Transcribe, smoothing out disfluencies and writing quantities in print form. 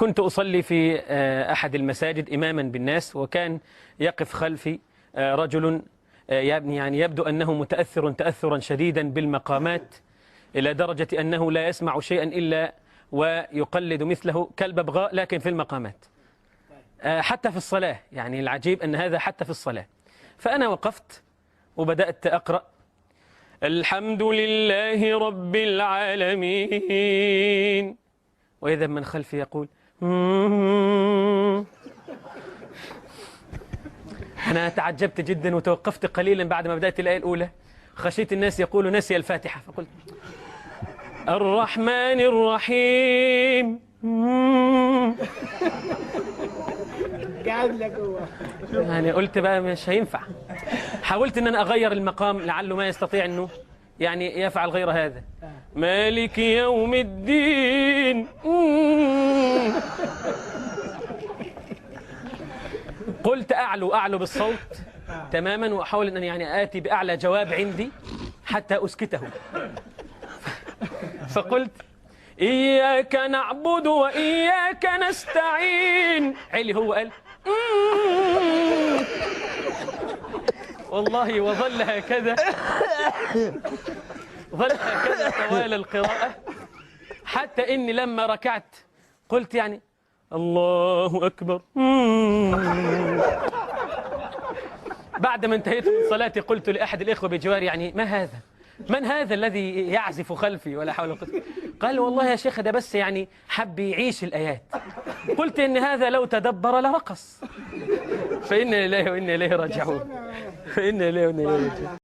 كنت أصلي في أحد المساجد إماما بالناس، وكان يقف خلفي رجل يعني يبدو أنه متأثر تأثرا شديدا بالمقامات، إلى درجة أنه لا يسمع شيئا إلا ويقلد مثله كالببغاء، لكن في المقامات حتى في الصلاة. يعني العجيب أن هذا حتى في الصلاة. فأنا وقفت وبدأت أقرأ: الحمد لله رب العالمين، وإذا من خلفي يقول أنا تعجبت جدا وتوقفت قليلا بعد ما بدأت الآية الأولى، خشيت الناس يقولوا نسي الفاتحة، فقلت الرحمن الرحيم. يعني قلت بقى مش هينفع. حاولت ان انا اغير المقام لعله ما يستطيع انه يعني يفعل غير هذا. مالك يوم الدين. قلت اعلو بالصوت تماما، واحاول ان يعني اتي باعلى جواب عندي حتى اسكته. فقلت إياك نعبد وإياك نستعين. علي هو قال والله، وظل هكذا طوال القراءة، حتى إني لما ركعت قلت يعني الله أكبر. بعد ما انتهيت من صلاتي قلت لأحد الإخوة بجواري يعني ما هذا؟ من هذا الذي يعزف خلفي ولا حول ولا قوة؟ قال والله يا شيخ ده بس يعني حب يعيش الآيات. قلت إن هذا لو تدبر لرقص. فإنا لله وإنا إليه راجعون.